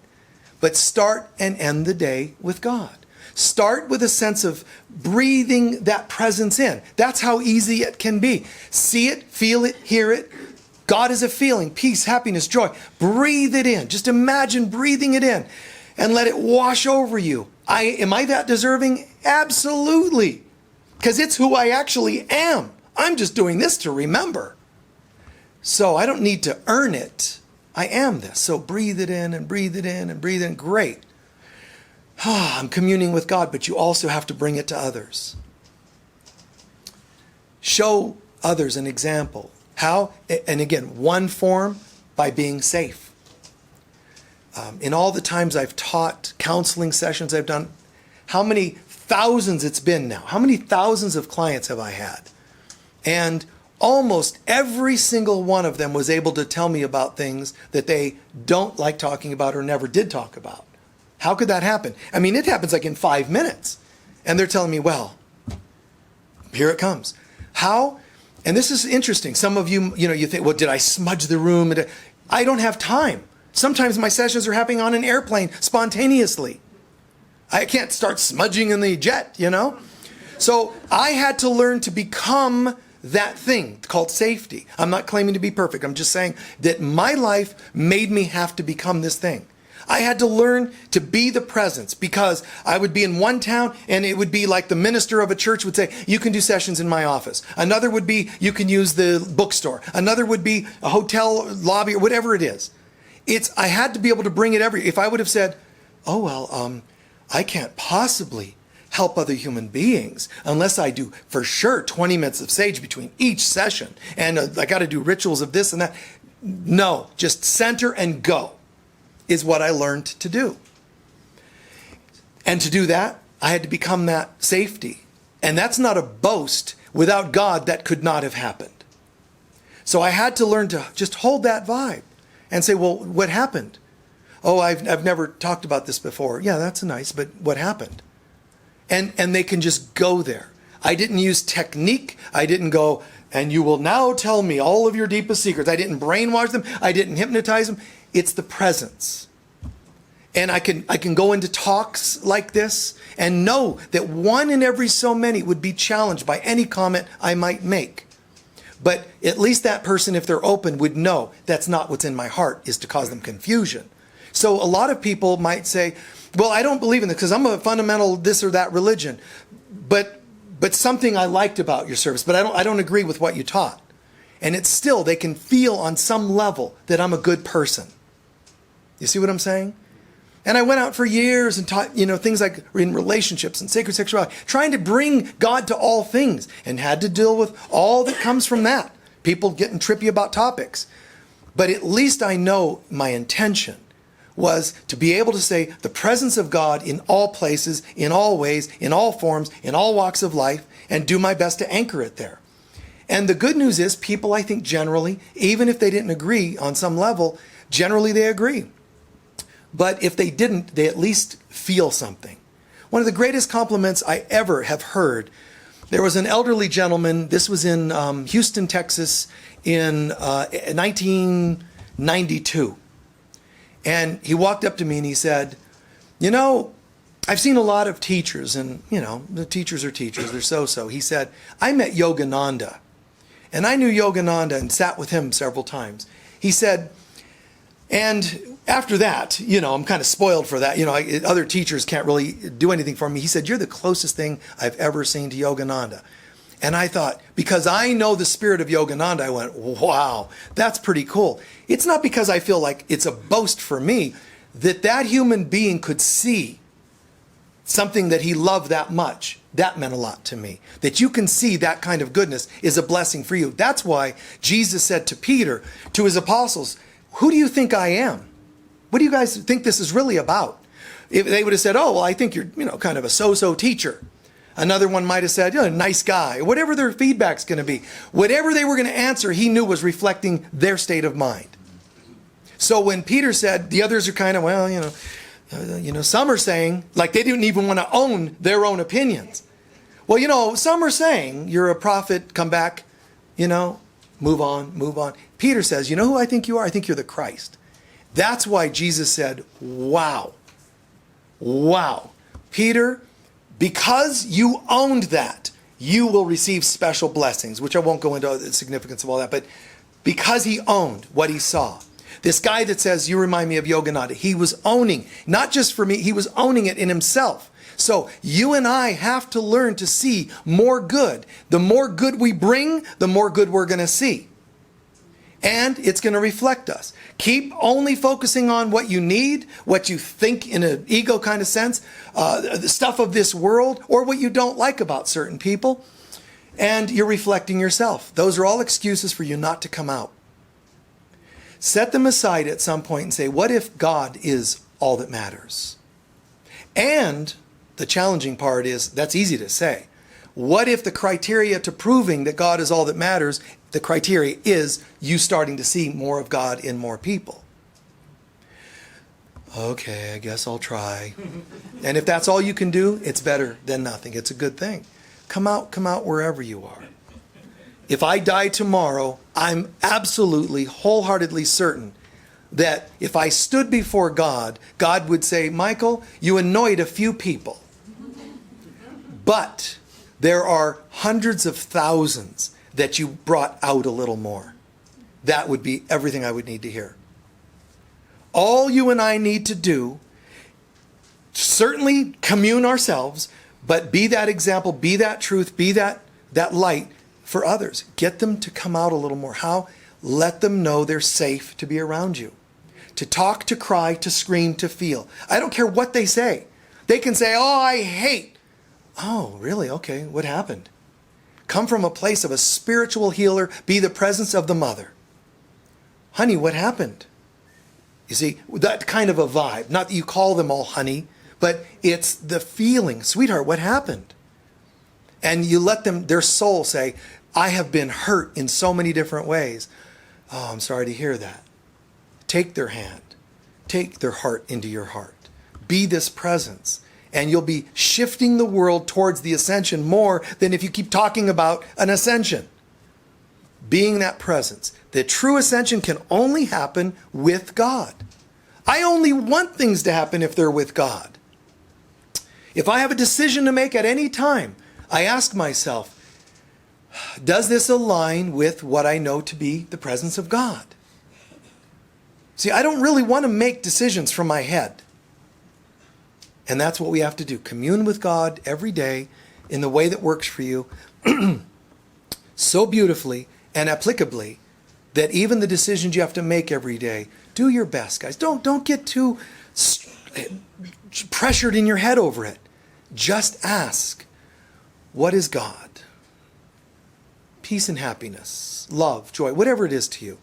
But start and end the day with God. Start with a sense of breathing that presence in. That's how easy it can be. See it, feel it, hear it. God is a feeling, peace, happiness, joy. Breathe it in. Just imagine breathing it in and let it wash over you. Am I that deserving? Absolutely. Because it's who I actually am. I'm just doing this to remember. So I don't need to earn it. I am this. So breathe it in and breathe it in and breathe in. Great. I'm communing with God, but you also have to bring it to others. Show others an example. How? And again, one form, by being safe. In all the times I've taught, counseling sessions I've done, how many thousands it's been now? How many thousands of clients have I had? And almost every single one of them was able to tell me about things that they don't like talking about or never did talk about. How could that happen? It happens like in 5 minutes. And they're telling me, well, here it comes. How? And this is interesting. Some of you, you think, well, did I smudge the room? I don't have time. Sometimes my sessions are happening on an airplane spontaneously. I can't start smudging in the jet, So I had to learn to become that thing called safety. I'm not claiming to be perfect. I'm just saying that my life made me have to become this thing. I had to learn to be the presence, because I would be in one town and it would be like the minister of a church would say, you can do sessions in my office. Another would be, you can use the bookstore. Another would be a hotel lobby or whatever it is. I had to be able to bring it if I would have said, oh, well, I can't possibly help other human beings unless I do for sure 20 minutes of sage between each session. And I got to do rituals of this and that. No, just center and go is what I learned to do. And to do that, I had to become that safety. And that's not a boast. Without God, that could not have happened. So I had to learn to just hold that vibe and say, well, what happened? Oh, I've never talked about this before. Yeah, that's nice, but what happened? And they can just go there. I didn't use technique. I didn't go, and you will now tell me all of your deepest secrets. I didn't brainwash them. I didn't hypnotize them. It's the presence. And I can go into talks like this and know that one in every so many would be challenged by any comment I might make. But at least that person, if they're open, would know that's not what's in my heart, is to cause them confusion. So a lot of people might say, well, I don't believe in this because I'm a fundamental this or that religion. But something I liked about your service, but I don't agree with what you taught. And it's still, they can feel on some level that I'm a good person. You see what I'm saying? And I went out for years and taught, things like in relationships and sacred sexuality, trying to bring God to all things, and had to deal with all that comes from that. People getting trippy about topics. But at least I know my intention was to be able to say the presence of God in all places, in all ways, in all forms, in all walks of life, and do my best to anchor it there. And the good news is people, I think generally, even if they didn't agree on some level, generally they agree. But if they didn't, they at least feel something. One of the greatest compliments I ever have heard, there was an elderly gentleman, this was in Houston, Texas, in 1992. And he walked up to me and he said, I've seen a lot of teachers, and, the teachers are teachers, they're so-so. He said, I met Yogananda, and I knew Yogananda and sat with him several times. He said, and after that, I'm kind of spoiled for that. Other teachers can't really do anything for me. He said, you're the closest thing I've ever seen to Yogananda. And I thought, because I know the spirit of Yogananda, I went, wow, that's pretty cool. It's not because I feel like it's a boast for me that human being could see something that he loved that much. That meant a lot to me. That you can see that kind of goodness is a blessing for you. That's why Jesus said to Peter, to his apostles, who do you think I am? What do you guys think this is really about? If they would have said, oh, well, I think you're, kind of a so-so teacher. Another one might have said, nice guy. Whatever their feedback's going to be. Whatever they were going to answer, he knew was reflecting their state of mind. So when Peter said, the others are kind of, well, some are saying, like they didn't even want to own their own opinions. Well, some are saying, you're a prophet, come back, move on. Peter says, you know who I think you are? I think you're the Christ. That's why Jesus said, wow, Peter, because you owned that, you will receive special blessings, which I won't go into the significance of all that, but because he owned what he saw. This guy that says, you remind me of Yogananda, he was owning, not just for me, he was owning it in himself. So you and I have to learn to see more good. The more good we bring, the more good we're going to see. And it's going to reflect us. Keep only focusing on what you need, what you think in an ego kind of sense, the stuff of this world, or what you don't like about certain people, and you're reflecting yourself. Those are all excuses for you not to come out. Set them aside at some point and say, what if God is all that matters? And the challenging part is, that's easy to say. What if the criteria to proving that God is all that matters, the criteria is you starting to see more of God in more people? Okay, I guess I'll try. And if that's all you can do, it's better than nothing. It's a good thing. Come out wherever you are. If I die tomorrow, I'm absolutely, wholeheartedly certain that if I stood before God, God would say, Michael, you annoyed a few people, but there are hundreds of thousands that you brought out a little more. That would be everything I would need to hear. All you and I need to do, certainly commune ourselves, but be that example, be that truth, be that light for others. Get them to come out a little more. How? Let them know they're safe to be around you. To talk, to cry, to scream, to feel. I don't care what they say. They can say, oh, I hate. Oh, really? Okay, what happened? Come from a place of a spiritual healer. Be the presence of the mother. Honey, what happened? You see, that kind of a vibe. Not that you call them all honey, but it's the feeling. Sweetheart, what happened? And you let them, their soul say, I have been hurt in so many different ways. Oh, I'm sorry to hear that. Take their hand. Take their heart into your heart. Be this presence. And you'll be shifting the world towards the ascension more than if you keep talking about an ascension. Being that presence. The true ascension can only happen with God. I only want things to happen if they're with God. If I have a decision to make at any time, I ask myself, does this align with what I know to be the presence of God? See, I don't really want to make decisions from my head. And that's what we have to do. Commune with God every day in the way that works for you so beautifully and applicably that even the decisions you have to make every day, do your best, guys. Don't get too pressured in your head over it. Just ask, what is God? Peace and happiness, love, joy, whatever it is to you.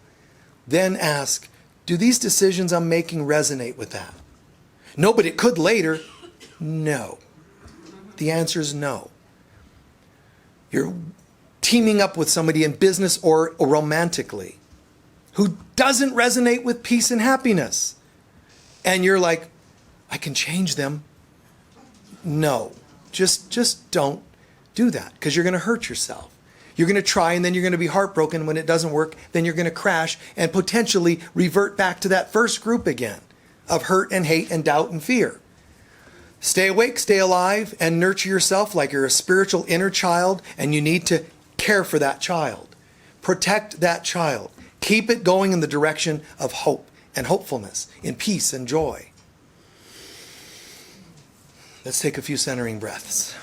Then ask, do these decisions I'm making resonate with that? No, but it could later. No. The answer is no. You're teaming up with somebody in business or romantically who doesn't resonate with peace and happiness. And you're like, I can change them. No. Just don't do that, because you're going to hurt yourself. You're going to try, and then you're going to be heartbroken when it doesn't work. Then you're going to crash and potentially revert back to that first group again of hurt and hate and doubt and fear. Stay awake, stay alive, and nurture yourself like you're a spiritual inner child, and you need to care for that child. Protect that child. Keep it going in the direction of hope and hopefulness, in peace and joy. Let's take a few centering breaths.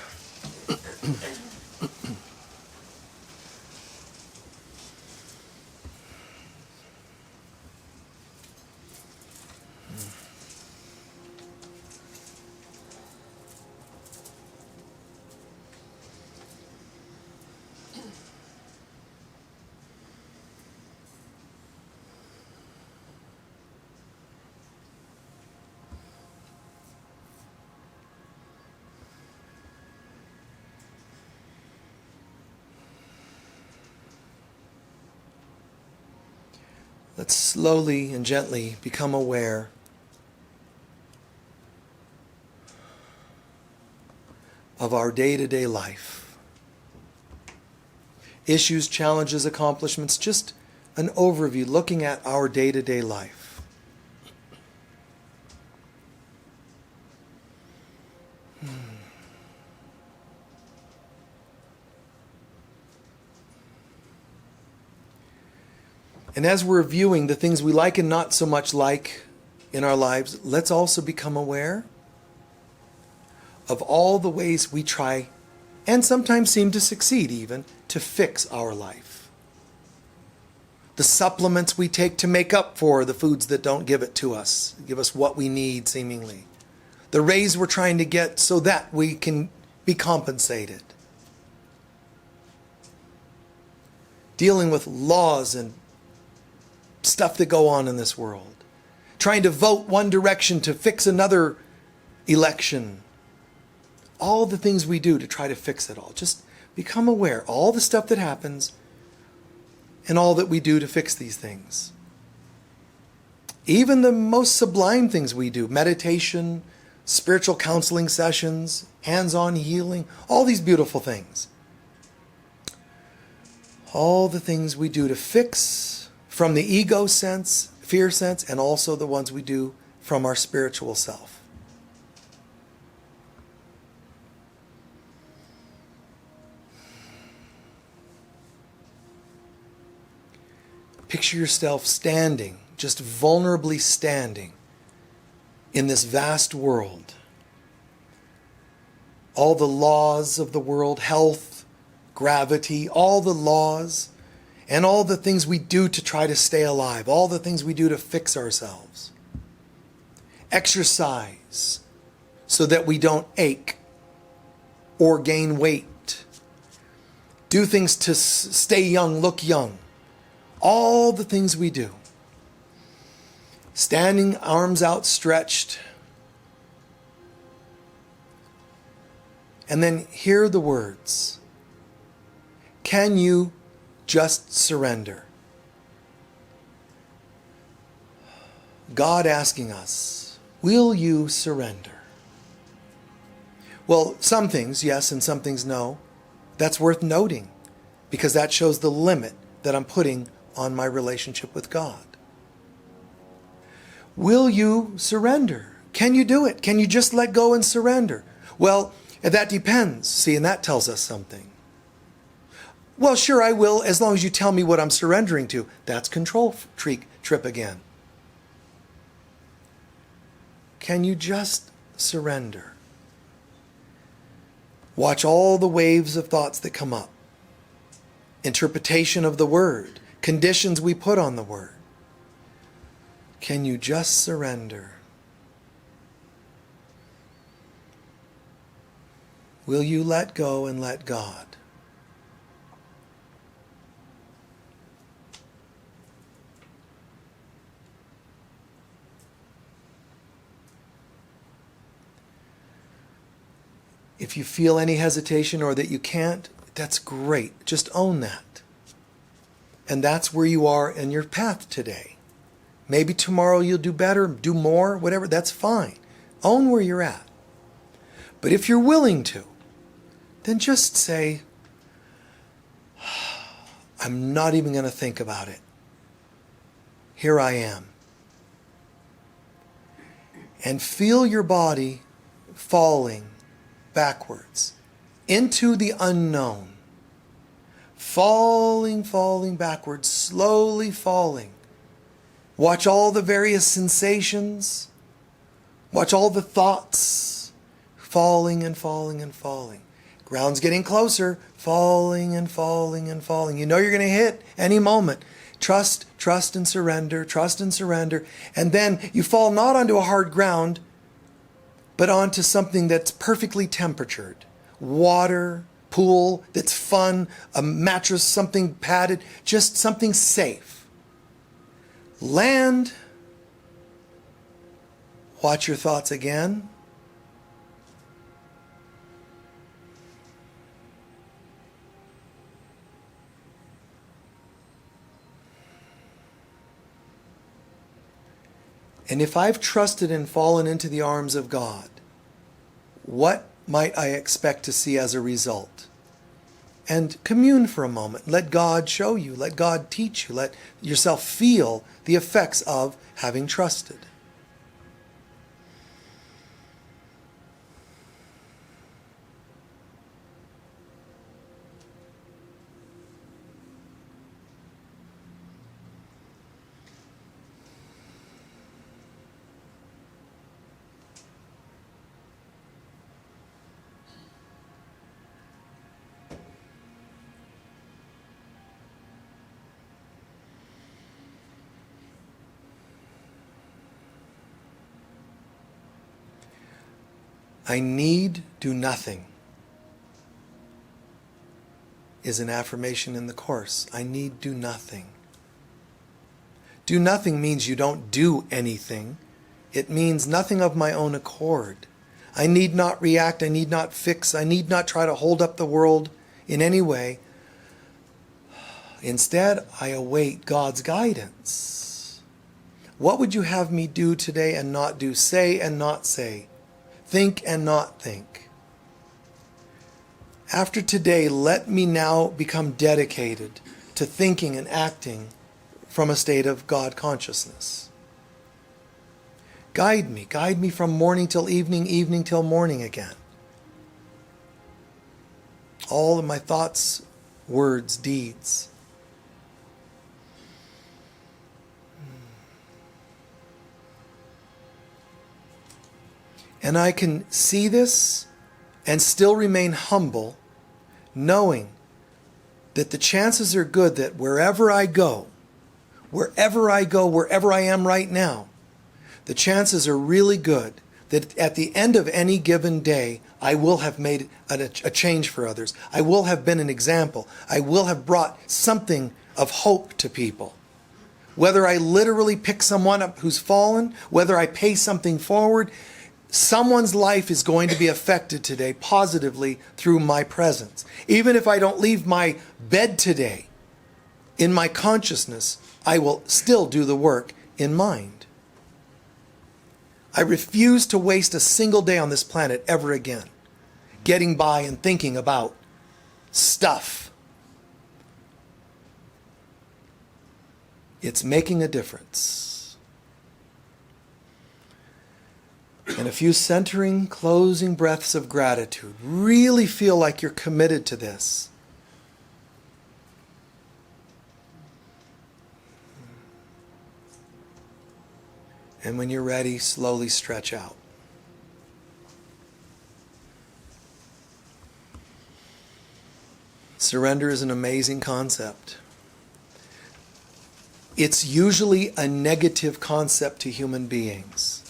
Let's slowly and gently become aware of our day-to-day life. Issues, challenges, accomplishments, just an overview looking at our day-to-day life. And as we're viewing the things we like and not so much like in our lives, let's also become aware of all the ways we try, and sometimes seem to succeed even, to fix our life. The supplements we take to make up for the foods that don't give it to us, give us what we need seemingly. The raise we're trying to get so that we can be compensated. Dealing with laws and stuff that go on in this world. Trying to vote one direction to fix another election. All the things we do to try to fix it all. Just become aware. All the stuff that happens and all that we do to fix these things. Even the most sublime things we do. Meditation, spiritual counseling sessions, hands-on healing. All these beautiful things. All the things we do to fix from the ego sense, fear sense, and also the ones we do from our spiritual self. Picture yourself standing, just vulnerably standing in this vast world. All the laws of the world, health, gravity, all the laws, and all the things we do to try to stay alive, all the things we do to fix ourselves. Exercise so that we don't ache or gain weight. Do things to stay young, look young. All the things we do. Standing, arms outstretched. And then hear the words. Can you just surrender? God asking us, will you surrender? Well, some things yes and some things no. That's worth noting because that shows the limit that I'm putting on my relationship with God. Will you surrender? Can you do it? Can you just let go and surrender? Well, that depends. See, and that tells us something. Well, sure, I will, as long as you tell me what I'm surrendering to. That's control trip again. Can you just surrender? Watch all the waves of thoughts that come up. Interpretation of the word. Conditions we put on the word. Can you just surrender? Will you let go and let God? If you feel any hesitation or that you can't, that's great. Just own that. And that's where you are in your path today. Maybe tomorrow you'll do better, do more, whatever, that's fine. Own where you're at. But if you're willing to, then just say, I'm not even going to think about it. Here I am. And feel your body falling backwards into the unknown. Falling backwards, slowly falling. Watch all the various sensations. Watch all the thoughts falling and falling and falling. Ground's getting closer, falling and falling and falling. You know you're going to hit any moment. Trust and surrender, trust and surrender. And then you fall not onto a hard ground, but onto something that's perfectly temperatured. Water, pool that's fun, a mattress, something padded, just something safe. Land. Watch your thoughts again. And if I've trusted and fallen into the arms of God, what might I expect to see as a result? And commune for a moment. Let God show you. Let God teach you. Let yourself feel the effects of having trusted. I need do nothing is an affirmation in the Course. I need do nothing. Do nothing means you don't do anything. It means nothing of my own accord. I need not react. I need not fix. I need not try to hold up the world in any way. Instead, I await God's guidance. What would you have me do today and not do? Say and not say. Think and not think. After today, let me now become dedicated to thinking and acting from a state of God consciousness. Guide me from morning till evening, evening till morning again. All of my thoughts, words, deeds. And I can see this and still remain humble, knowing that the chances are good that wherever I go, wherever I am right now, the chances are really good that at the end of any given day, I will have made a change for others. I will have been an example. I will have brought something of hope to people. Whether I literally pick someone up who's fallen, whether I pay something forward, someone's life is going to be affected today positively through my presence. Even if I don't leave my bed today, in my consciousness, I will still do the work in mind. I refuse to waste a single day on this planet ever again, getting by and thinking about stuff. It's making a difference. And a few centering, closing breaths of gratitude. Really feel like you're committed to this. And when you're ready, slowly stretch out. Surrender is an amazing concept. It's usually a negative concept to human beings.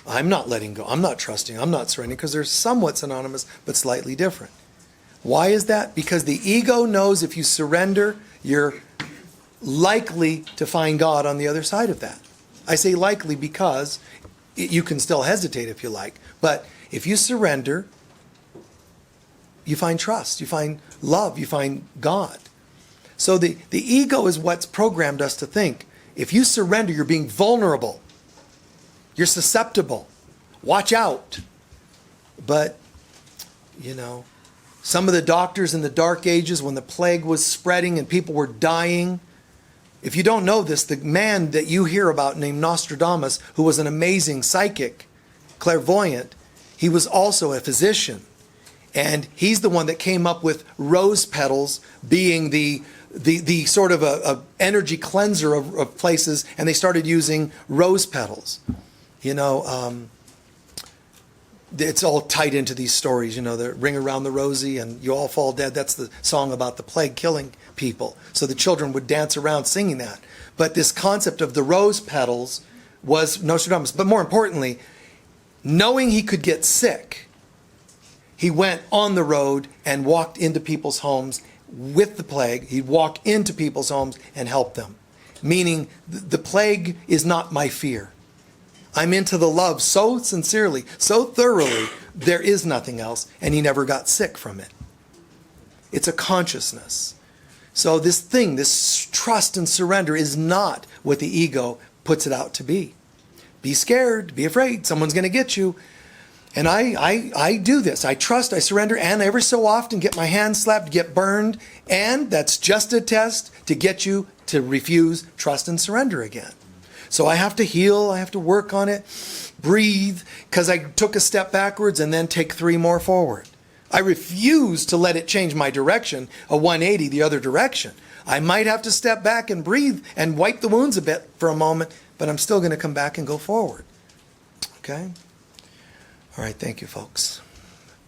I'm not letting go. I'm not trusting. I'm not surrendering, because they're somewhat synonymous but slightly different. Why is that? Because the ego knows if you surrender, you're likely to find God on the other side of that. I say likely because you can still hesitate if you like. But if you surrender, you find trust, you find love, you find God. So the ego is what's programmed us to think. If you surrender, you're being vulnerable. You're susceptible. Watch out. But, some of the doctors in the Dark Ages, when the plague was spreading and people were dying, if you don't know this, the man that you hear about named Nostradamus, who was an amazing psychic, clairvoyant, he was also a physician. And he's the one that came up with rose petals being the sort of a energy cleanser of places, and they started using rose petals. It's all tied into these stories, the ring around the rosy and you all fall dead. That's the song about the plague killing people. So the children would dance around singing that. But this concept of the rose petals was Nostradamus. But more importantly, knowing he could get sick, he went on the road and walked into people's homes with the plague. He'd walk into people's homes and help them. Meaning, the plague is not my fear. I'm into the love so sincerely, so thoroughly, there is nothing else, and he never got sick from it. It's a consciousness. So this trust and surrender is not what the ego puts it out to be. Be scared, be afraid, someone's going to get you. And I do this. I trust, I surrender, and every so often get my hand slapped, get burned, and that's just a test to get you to refuse, trust, and surrender again. So I have to heal, I have to work on it, breathe, because I took a step backwards and then take 3 more forward. I refuse to let it change my direction, a 180 the other direction. I might have to step back and breathe and wipe the wounds a bit for a moment, but I'm still going to come back and go forward. Okay? All right, thank you, folks.